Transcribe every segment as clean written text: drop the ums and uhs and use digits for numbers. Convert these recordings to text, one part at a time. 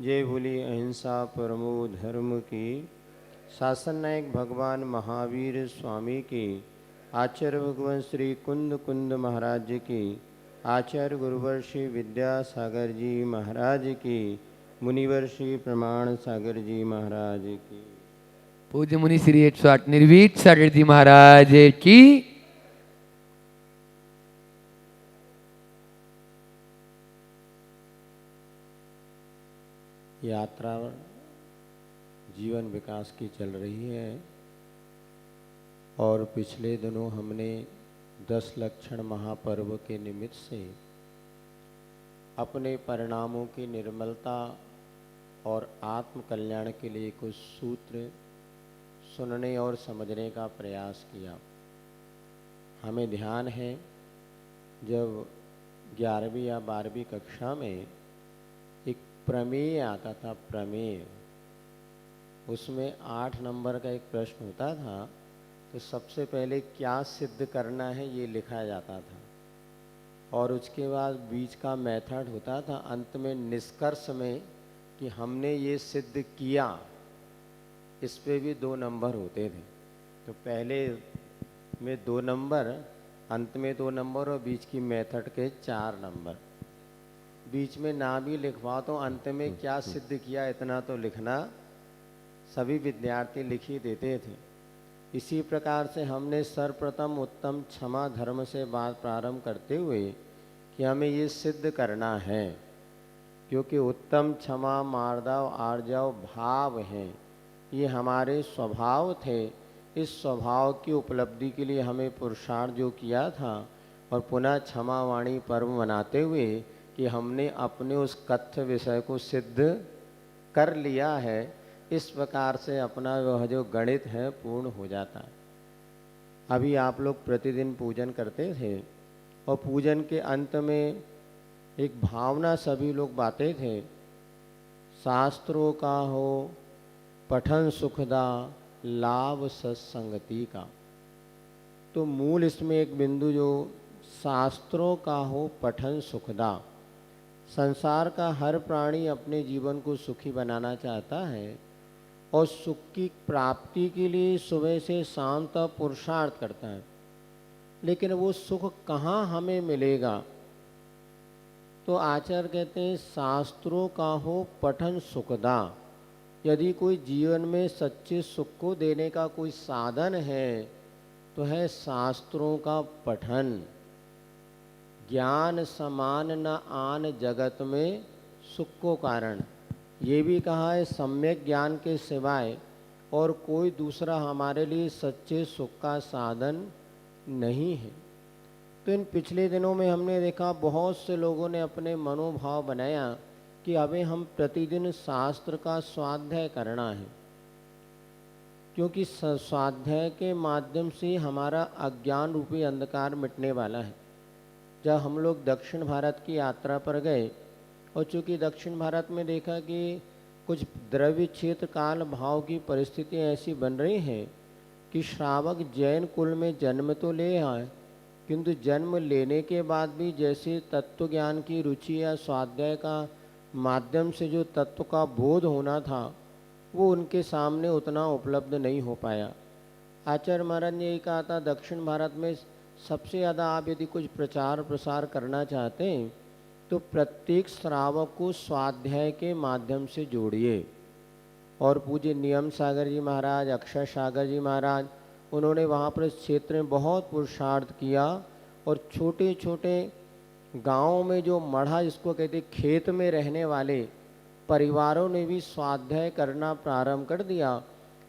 जय बोली अहिंसा परमो धर्म की। शासन नायक भगवान महावीर स्वामी की। आचार्य भगवान श्री कुंद कुंद महाराज जी की। आचार्य गुरुवर श्री विद्यासागर जी महाराज की। मुनिवर श्री प्रमाण सागर जी महाराज की। पूज्य मुनि श्री 108 निर्वीत सागर जी महाराज की। यात्रा जीवन विकास की चल रही है और पिछले दिनों हमने 10 लक्षण महापर्व के निमित्त से अपने परिणामों की निर्मलता और आत्म कल्याण के लिए कुछ सूत्र सुनने और समझने का प्रयास किया। हमें ध्यान है जब 11वीं या 12वीं कक्षा में एक प्रमेय आता था, प्रमेय, उसमें 8 नंबर का एक प्रश्न होता था। तो सबसे पहले क्या सिद्ध करना है ये लिखा जाता था और उसके बाद बीच का मेथड होता था, अंत में निष्कर्ष में कि हमने ये सिद्ध किया, इस पे भी 2 नंबर होते थे। तो पहले में 2 नंबर, अंत में 2 नंबर और बीच की मेथड के 4 नंबर। बीच में ना भी लिखवाओ तो अंत में क्या सिद्ध किया इतना तो लिखना सभी विद्यार्थी लिख ही देते थे। इसी प्रकार से हमने सर्वप्रथम उत्तम क्षमा धर्म से बात प्रारंभ करते हुए कि हमें ये सिद्ध करना है, क्योंकि उत्तम क्षमा मार्दव आर्जव भाव हैं, ये हमारे स्वभाव थे। इस स्वभाव की उपलब्धि के लिए हमें पुरुषार्थ जो किया था और पुनः क्षमा वाणी पर्व मनाते हुए कि हमने अपने उस कथ्य विषय को सिद्ध कर लिया है, इस प्रकार से अपना वह जो गणित है पूर्ण हो जाता है। अभी आप लोग प्रतिदिन पूजन करते थे और पूजन के अंत में एक भावना सभी लोग बाते थे, शास्त्रों का हो पठन सुखदा लाभ सत्संगति का। तो मूल इसमें एक बिंदु जो शास्त्रों का हो पठन सुखदा, संसार का हर प्राणी अपने जीवन को सुखी बनाना चाहता है और सुख की प्राप्ति के लिए सुबह से शाम तक पुरुषार्थ करता है, लेकिन वो सुख कहाँ हमें मिलेगा? तो आचार्य कहते हैं शास्त्रों का हो पठन सुखदा। यदि कोई जीवन में सच्चे सुख को देने का कोई साधन है तो है शास्त्रों का पठन। ज्ञान समान न आन जगत में सुख को कारण, ये भी कहा है सम्यक ज्ञान के सिवाय और कोई दूसरा हमारे लिए सच्चे सुख का साधन नहीं है। तो इन पिछले दिनों में हमने देखा बहुत से लोगों ने अपने मनोभाव बनाया कि अभी हम प्रतिदिन शास्त्र का स्वाध्याय करना है, क्योंकि स्वाध्याय के माध्यम से हमारा अज्ञान रूपी अंधकार मिटने वाला है। जब हम लोग दक्षिण भारत की यात्रा पर गए और चूँकि दक्षिण भारत में देखा कि कुछ द्रव्य क्षेत्र काल भाव की परिस्थितियाँ ऐसी बन रही हैं कि श्रावक जैन कुल में जन्म तो ले आए, किंतु जन्म लेने के बाद भी जैसे तत्व ज्ञान की रुचि या स्वाध्याय का माध्यम से जो तत्व का बोध होना था वो उनके सामने उतना उपलब्ध नहीं हो पाया। आचार्य महाराज ने यही कहा था, दक्षिण भारत में सबसे ज़्यादा आप यदि कुछ प्रचार प्रसार करना चाहते हैं तो प्रत्येक श्रावक को स्वाध्याय के माध्यम से जोड़िए। और पूज्य नियम सागर जी महाराज, अक्षय सागर जी महाराज, उन्होंने वहाँ पर इस क्षेत्र में बहुत पुरुषार्थ किया और छोटे छोटे गाँव में जो मढ़ा जिसको कहते खेत में रहने वाले परिवारों ने भी स्वाध्याय करना प्रारंभ कर दिया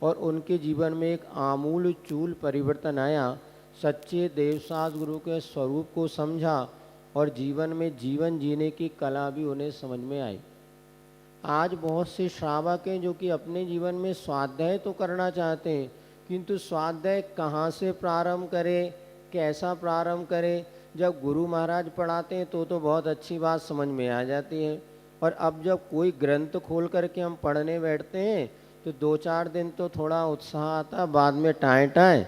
और उनके जीवन में एक आमूल चूल परिवर्तन आया। सच्चे देवसास गुरु के स्वरूप को समझा और जीवन में जीवन जीने की कला भी उन्हें समझ में आई। आज बहुत से श्रावक हैं जो कि अपने जीवन में स्वाध्याय तो करना चाहते हैं, किंतु स्वाध्याय कहाँ से प्रारंभ करें, कैसा प्रारंभ करें? जब गुरु महाराज पढ़ाते हैं तो बहुत अच्छी बात समझ में आ जाती है, और अब जब कोई ग्रंथ खोल करके हम पढ़ने बैठते हैं तो 2-4 दिन तो थोड़ा उत्साह आता, बाद में टाएं टाएं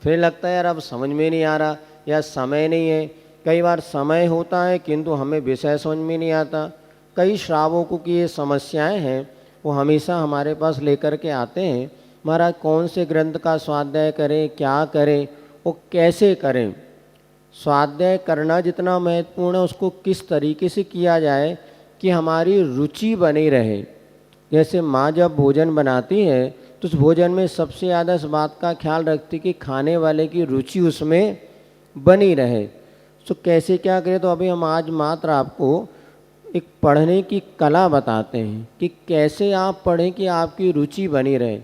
फिर लगता है यार अब समझ में नहीं आ रहा या समय नहीं है। कई बार समय होता है किंतु हमें विषय समझ में नहीं आता। कई श्रावकों की ये समस्याएं हैं, वो हमेशा हमारे पास लेकर के आते हैं, महाराज कौन से ग्रंथ का स्वाध्याय करें, क्या करें, वो कैसे करें। स्वाध्याय करना जितना महत्वपूर्ण है, उसको किस तरीके से किया जाए कि हमारी रुचि बनी रहे। जैसे माँ जब भोजन बनाती है तो उस भोजन में सबसे ज़्यादा इस बात का ख्याल रखती कि खाने वाले की रुचि उसमें बनी रहे। तो कैसे क्या करें, तो अभी हम आज मात्र आपको एक पढ़ने की कला बताते हैं कि कैसे आप पढ़ें कि आपकी रुचि बनी रहे।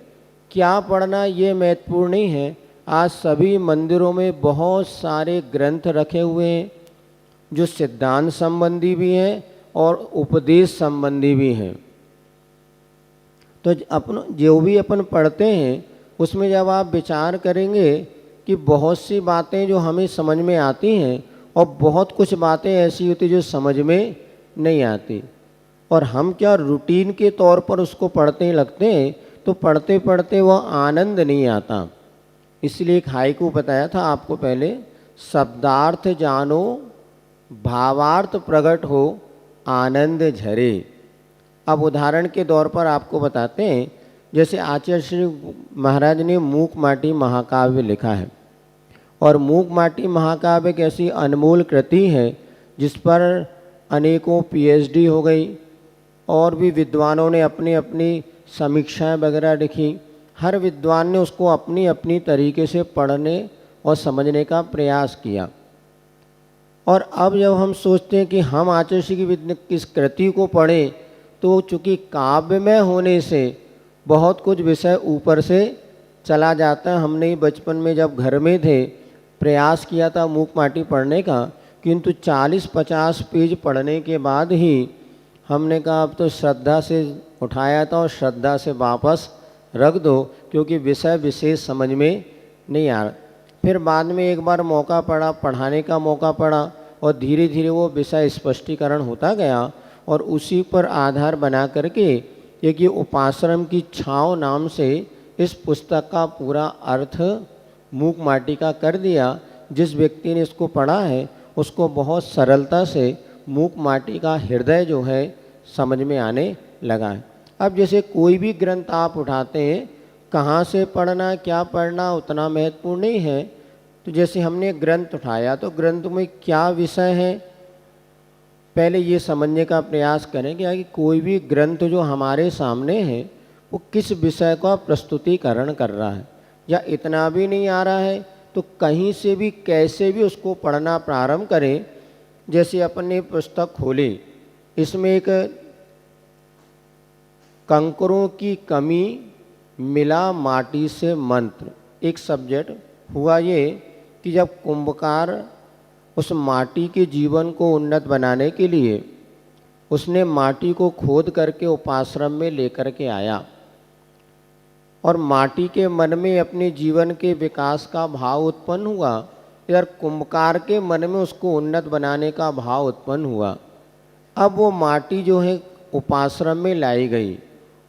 क्या पढ़ना ये महत्वपूर्ण नहीं है। आज सभी मंदिरों में बहुत सारे ग्रंथ रखे हुए हैं जो सिद्धांत संबंधी भी हैं और उपदेश संबंधी भी हैं। तो जो भी अपन पढ़ते हैं उसमें जब आप विचार करेंगे कि बहुत सी बातें जो हमें समझ में आती हैं और बहुत कुछ बातें ऐसी होती जो समझ में नहीं आती, और हम क्या रूटीन के तौर पर उसको पढ़ते लगते हैं, तो पढ़ते पढ़ते वह आनंद नहीं आता। इसलिए एक हाइकू बताया था आपको पहले, शब्दार्थ जानो भावार्थ प्रकट हो आनंद झरे। अब उदाहरण के तौर पर आपको बताते हैं, जैसे आचार्य श्री महाराज ने मूक माटी महाकाव्य लिखा है, और मूक माटी महाकाव्य एक ऐसी अनमोल कृति है जिस पर अनेकों पीएचडी हो गई और भी विद्वानों ने अपनी अपनी समीक्षाएं वगैरह लिखी। हर विद्वान ने उसको अपनी अपनी तरीके से पढ़ने और समझने का प्रयास किया। और अब जब हम सोचते हैं कि हम आचार्य श्री की किस कृति को पढ़ें, तो चूँकि काव्य में होने से बहुत कुछ विषय ऊपर से चला जाता है। हमने ही बचपन में जब घर में थे प्रयास किया था मूक माटी पढ़ने का, किंतु 40-50 पेज पढ़ने के बाद ही हमने कहा अब तो श्रद्धा से उठाया था और श्रद्धा से वापस रख दो, क्योंकि विषय विशेष समझ में नहीं आ रहा। फिर बाद में एक बार मौका पड़ा, पढ़ाने का मौका पड़ा, और धीरे धीरे वो विषय स्पष्टीकरण होता गया, और उसी पर आधार बना करके एक ये उपाश्रम की छाँव नाम से इस पुस्तक का पूरा अर्थ मूक माटी का कर दिया। जिस व्यक्ति ने इसको पढ़ा है उसको बहुत सरलता से मूक माटी का हृदय जो है समझ में आने लगा है। अब जैसे कोई भी ग्रंथ आप उठाते हैं, कहाँ से पढ़ना क्या पढ़ना उतना महत्वपूर्ण नहीं है। तो जैसे हमने ग्रंथ उठाया तो ग्रंथ में क्या विषय है, पहले ये समझने का प्रयास करें कि कोई भी ग्रंथ जो हमारे सामने है वो किस विषय का प्रस्तुतिकरण कर रहा है, या इतना भी नहीं आ रहा है तो कहीं से भी कैसे भी उसको पढ़ना प्रारंभ करें। जैसे अपन ने पुस्तक खोली, इसमें एक कंकरों की कमी मिला माटी से मंत्र, एक सब्जेक्ट हुआ ये कि जब कुंभकार उस माटी के जीवन को उन्नत बनाने के लिए उसने माटी को खोद करके उपाश्रम में लेकर के आया, और माटी के मन में अपने जीवन के विकास का भाव उत्पन्न हुआ, इधर कुंभकार के मन में उसको उन्नत बनाने का भाव उत्पन्न हुआ। अब वो माटी जो है उपाश्रम में लाई गई।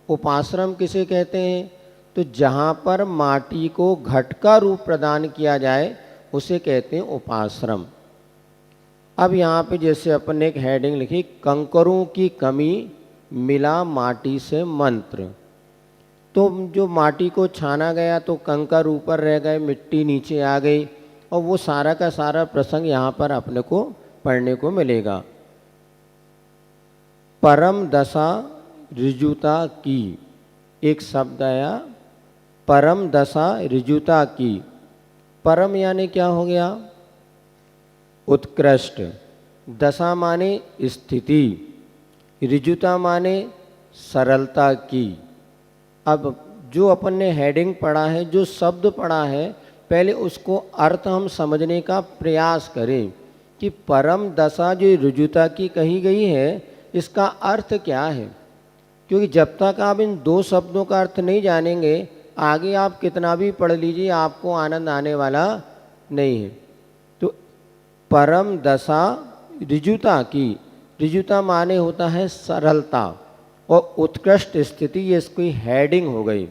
उपाश्रम किसे कहते हैं, तो जहाँ पर माटी को घट का रूप प्रदान किया जाए उसे कहते हैं उपाश्रम। अब यहाँ पे जैसे अपन ने एक हेडिंग लिखी, कंकरों की कमी मिला माटी से मंत्र। तो जो माटी को छाना गया तो कंकर ऊपर रह गए, मिट्टी नीचे आ गई, और वो सारा का सारा प्रसंग यहाँ पर अपने को पढ़ने को मिलेगा। परम दशा ऋजुता की, एक शब्द आया परम दशा ऋजुता की। परम यानी क्या हो गया, उत्कृष्ट, दशा माने स्थिति, ऋजुता माने सरलता की। अब जो अपन ने हेडिंग पढ़ा है, जो शब्द पढ़ा है, पहले उसको अर्थ हम समझने का प्रयास करें कि परम दशा जो ऋजुता की कही गई है इसका अर्थ क्या है। क्योंकि जब तक आप इन दो शब्दों का अर्थ नहीं जानेंगे, आगे आप कितना भी पढ़ लीजिए आपको आनंद आने वाला नहीं है। तो परम दशा ऋजुता की, ऋजुता माने होता है सरलता, और उत्कृष्ट स्थिति, ये इसकी हेडिंग हो गई।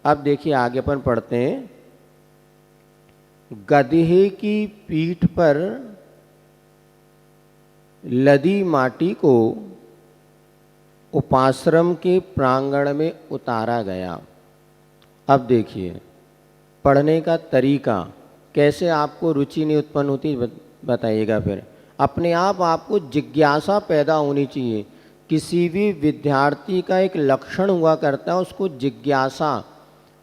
अब देखिए आगे अपन पढ़ते हैं, गधे की पीठ पर लदी माटी को उपाश्रम के प्रांगण में उतारा गया। अब देखिए पढ़ने का तरीका, कैसे आपको रुचि नहीं उत्पन्न होती बताइएगा। फिर अपने आप आपको जिज्ञासा पैदा होनी चाहिए। किसी भी विद्यार्थी का एक लक्षण हुआ करता है उसको जिज्ञासा।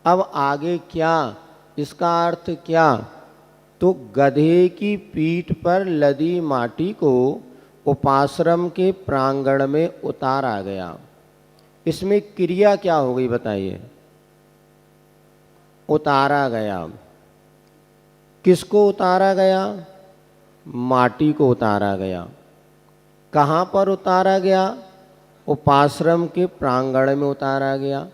अब आगे क्या, इसका अर्थ क्या? तो गधे की पीठ पर लदी माटी को उपाश्रम के प्रांगण में उतारा गया। इसमें क्रिया क्या हो गई बताइए? उतारा गया। किसको उतारा गया? माटी को उतारा गया। कहाँ पर उतारा गया? उपाश्रम के प्रांगण में उतारा गया।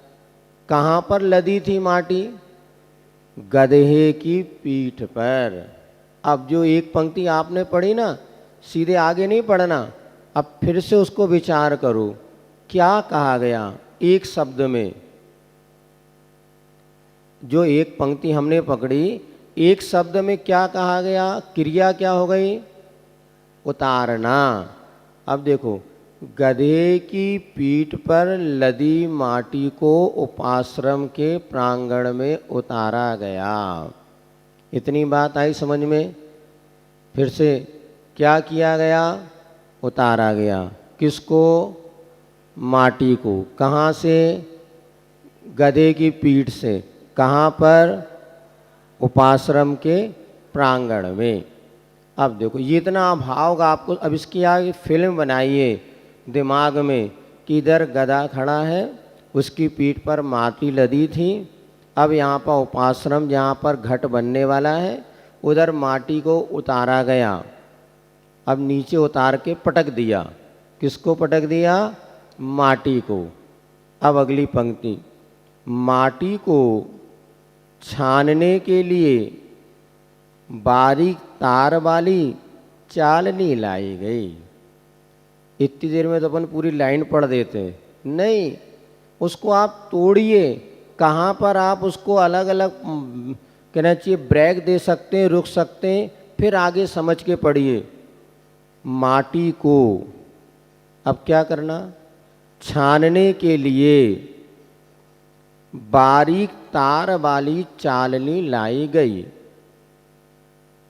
कहाँ पर लदी थी माटी? गधे की पीठ पर। अब जो एक पंक्ति आपने पढ़ी ना, सीधे आगे नहीं पढ़ना, अब फिर से उसको विचार करो। क्या कहा गया एक शब्द में? जो एक पंक्ति हमने पकड़ी, एक शब्द में क्या कहा गया? क्रिया क्या हो गई? उतारना। अब देखो, गधे की पीठ पर लदी माटी को उपाश्रम के प्रांगण में उतारा गया। इतनी बात आई समझ में? फिर से क्या किया गया? उतारा गया। किसको? माटी को। कहाँ से? गधे की पीठ से। कहाँ पर? उपाश्रम के प्रांगण में। अब देखो ये इतना भाव होगा आपको। अब इसकी आगे फिल्म बनाइए दिमाग में कि इधर गधा खड़ा है, उसकी पीठ पर माटी लदी थी। अब यहाँ पर उपाश्रम जहाँ पर घट बनने वाला है, उधर माटी को उतारा गया। अब नीचे उतार के पटक दिया। किसको पटक दिया? माटी को। अब अगली पंक्ति, माटी को छानने के लिए बारीक तार वाली चालनी लाई गई। इतनी देर में तो अपन पूरी लाइन पढ़ देते, नहीं, उसको आप तोड़िए। कहाँ पर आप उसको अलग अलग कहना चाहिए ब्रेक दे सकते हैं, रुक सकते हैं, फिर आगे समझ के पढ़िए। माटी को अब क्या करना? छानने के लिए बारीक तार वाली चालनी लाई गई।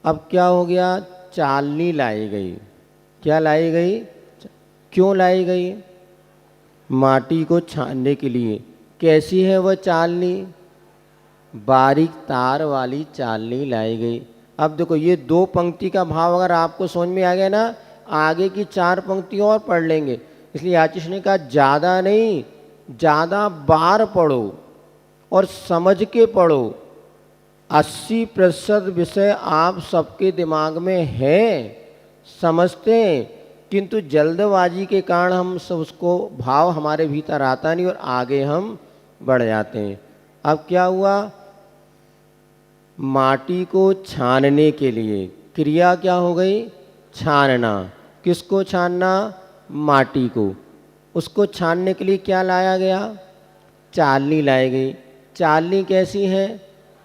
अब क्या हो गया? चालनी लाई गई। क्या लाई गई? क्यों लाई गई? माटी को छानने के लिए। कैसी है वह चालनी? बारीक तार वाली चालनी लाई गई। अब देखो ये दो पंक्ति का भाव अगर आपको समझ में आ गया ना, आगे की चार पंक्ति और पढ़ लेंगे। इसलिए आशीष ने कहा ज़्यादा नहीं, ज़्यादा बार पढ़ो और समझ के पढ़ो। 80% विषय आप सबके दिमाग में है, समझते हैं, किंतु जल्दबाजी के कारण हम सब उसको भाव हमारे भीतर आता नहीं और आगे हम बढ़ जाते हैं। अब क्या हुआ? माटी को छानने के लिए क्रिया क्या हो गई? छानना। किसको छानना? माटी को। उसको छानने के लिए क्या लाया गया? चालनी लाई गई। चालनी कैसी है?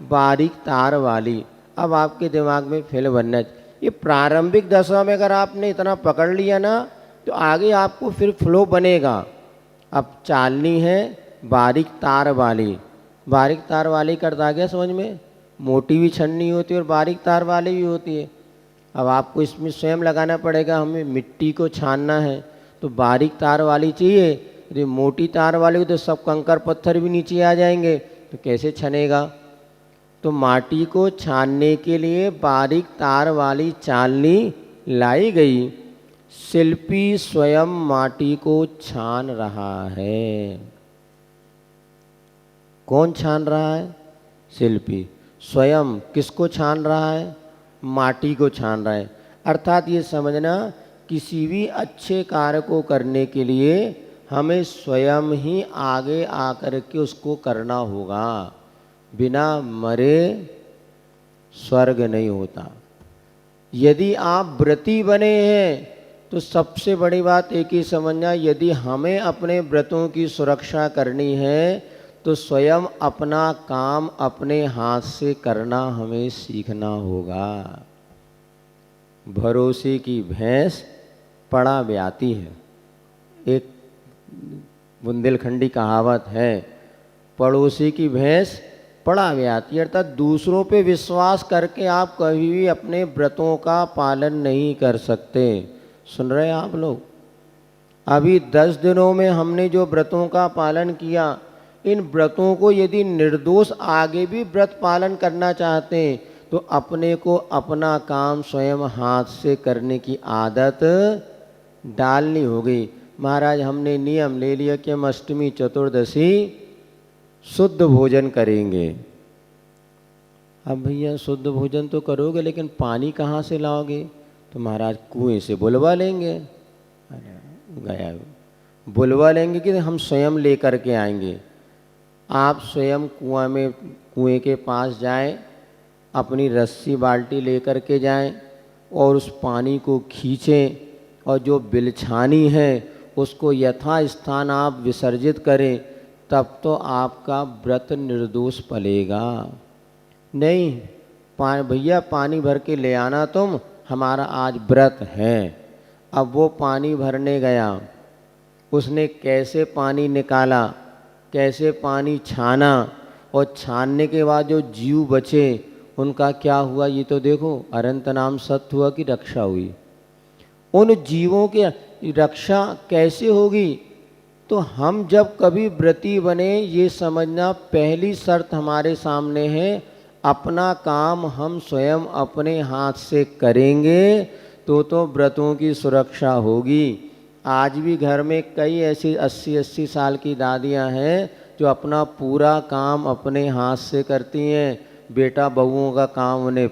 बारीक तार वाली। अब आपके दिमाग में फिल्म बनना, ये प्रारंभिक दशा में अगर आपने इतना पकड़ लिया ना, तो आगे आपको फिर फ्लो बनेगा। अब चालनी है बारीक तार वाली। बारीक तार वाली करता आ गया समझ में? मोटी भी छन्नी होती है और बारीक तार वाली भी होती है। अब आपको इसमें स्वयं लगाना पड़ेगा। हमें मिट्टी को छानना है तो बारीक तार वाली चाहिए। यदि मोटी तार वाली हो तो सब कंकर पत्थर भी नीचे आ जाएंगे, तो कैसे छनेगा? तो माटी को छानने के लिए बारीक तार वाली चालनी लाई गई। शिल्पी स्वयं माटी को छान रहा है। कौन छान रहा है? शिल्पी स्वयं। किसको छान रहा है? माटी को छान रहा है। अर्थात ये समझना, किसी भी अच्छे कार्य को करने के लिए हमें स्वयं ही आगे आकर के उसको करना होगा। बिना मरे स्वर्ग नहीं होता। यदि आप व्रती बने हैं तो सबसे बड़ी बात एक ही समझना, यदि हमें अपने व्रतों की सुरक्षा करनी है तो स्वयं अपना काम अपने हाथ से करना हमें सीखना होगा। भरोसे की भैंस पड़ा ब्याती है। एक बुंदेलखंडी कहावत है, पड़ोसी की भैंस पड़ा में आती है। अर्थात दूसरों पे विश्वास करके आप कभी भी अपने व्रतों का पालन नहीं कर सकते। सुन रहे हैं आप लोग? अभी 10 दिनों में हमने जो व्रतों का पालन किया, इन व्रतों को यदि निर्दोष आगे भी व्रत पालन करना चाहते हैं तो अपने को अपना काम स्वयं हाथ से करने की आदत डालनी होगी। महाराज हमने नियम ले लिया कि हम अष्टमी चतुर्दशी शुद्ध भोजन करेंगे। अब भैया शुद्ध भोजन तो करोगे, लेकिन पानी कहाँ से लाओगे? तो महाराज कुएं से बुलवा लेंगे। गया बुलवा लेंगे कि हम स्वयं लेकर के आएंगे। आप स्वयं कुएं के पास जाएं, अपनी रस्सी बाल्टी लेकर के जाएं और उस पानी को खींचें और जो बिलछानी है उसको यथा स्थान आप विसर्जित करें, तब तो आपका व्रत निर्दोष पलेगा। नहीं भैया पानी भर के ले आना तुम, हमारा आज व्रत है। अब वो पानी भरने गया, उसने कैसे पानी निकाला, कैसे पानी छाना, और छानने के बाद जो जीव बचे उनका क्या हुआ ये तो देखो। अनंत नाम सत्य हुआ कि रक्षा हुई? उन जीवों की रक्षा कैसे होगी? तो हम जब कभी व्रती बने, ये समझना पहली शर्त हमारे सामने है, अपना काम हम स्वयं अपने हाथ से करेंगे तो व्रतों की सुरक्षा होगी। आज भी घर में कई ऐसी 80-80 साल की दादियां हैं जो अपना पूरा काम अपने हाथ से करती हैं। बेटा बहुओं का काम उन्हें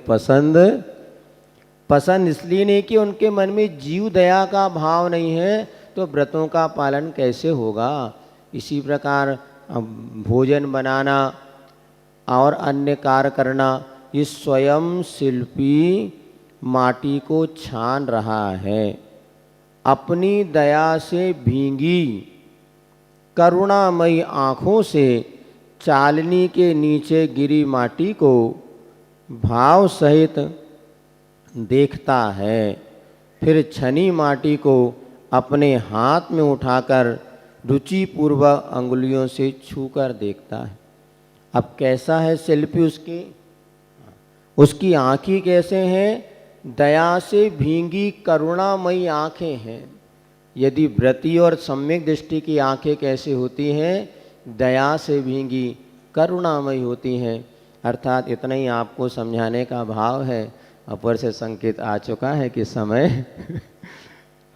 पसंद इसलिए नहीं कि उनके मन में जीव दया का भाव नहीं है, तो व्रतों का पालन कैसे होगा? इसी प्रकार भोजन बनाना और अन्य कार्य करना, ये स्वयं शिल्पी माटी को छान रहा है। अपनी दया से भींगी करुणामयी आँखों से चालनी के नीचे गिरी माटी को भाव सहित देखता है, फिर छनी माटी को अपने हाथ में उठाकर रुचिपूर्वक अंगुलियों से छूकर देखता है। अब कैसा है शिल्पी? उसकी आँखें कैसे हैं? दया से भींगी करुणामयी आँखें हैं। यदि व्रती और सम्यक दृष्टि की आँखें कैसे होती हैं? दया से भींगी करुणामयी होती हैं। अर्थात इतना ही आपको समझाने का भाव है। ऊपर से संकेत आ चुका है कि समय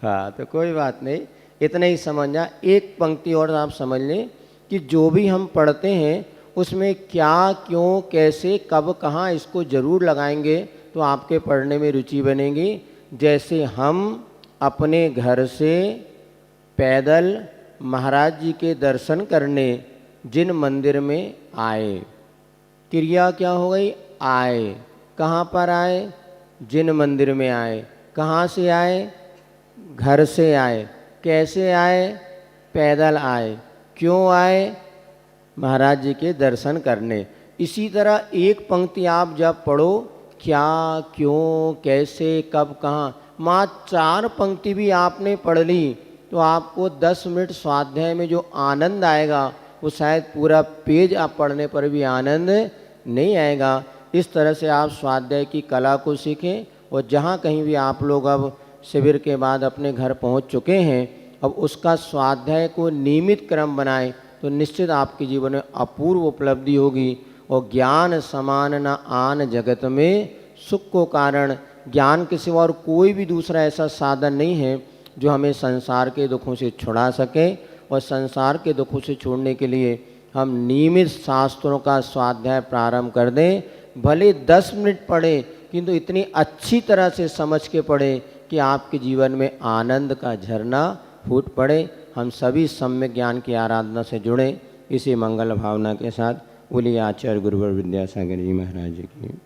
हाँ, तो कोई बात नहीं, इतना ही समझना। एक पंक्ति और आप समझ लें कि जो भी हम पढ़ते हैं उसमें क्या, क्यों, कैसे, कब, कहाँ, इसको ज़रूर लगाएंगे तो आपके पढ़ने में रुचि बनेगी। जैसे हम अपने घर से पैदल महाराज जी के दर्शन करने जिन मंदिर में आए, क्रिया क्या हो गई? आए। कहाँ पर आए? जिन मंदिर में आए। कहाँ से आए? घर से आए। कैसे आए? पैदल आए। क्यों आए? महाराज जी के दर्शन करने। इसी तरह एक पंक्ति आप जब पढ़ो, क्या, क्यों, कैसे, कब, कहाँ, माँ 4 पंक्ति भी आपने पढ़ ली तो आपको 10 मिनट स्वाध्याय में जो आनंद आएगा वो शायद पूरा पेज आप पढ़ने पर भी आनंद नहीं आएगा। इस तरह से आप स्वाध्याय की कला को सीखें। और जहाँ कहीं भी आप लोग अब शिविर के बाद अपने घर पहुँच चुके हैं, अब उसका स्वाध्याय को नियमित क्रम बनाएं तो निश्चित आपके जीवन में अपूर्व उपलब्धि होगी। और ज्ञान समान न आन जगत में सुख को कारण, ज्ञान के सिवा और कोई भी दूसरा ऐसा साधन नहीं है जो हमें संसार के दुखों से छुड़ा सके। और संसार के दुखों से छोड़ने के लिए हम नियमित शास्त्रों का स्वाध्याय प्रारंभ कर दें। भले 10 मिनट पढ़ें, किंतु इतनी अच्छी तरह से समझ के पढ़ें कि आपके जीवन में आनंद का झरना फूट पड़े। हम सभी सम्यक ज्ञान की आराधना से जुड़े। इसी मंगल भावना के साथ बोलिए आचार्य गुरुवर विद्यासागर जी महाराज जी की।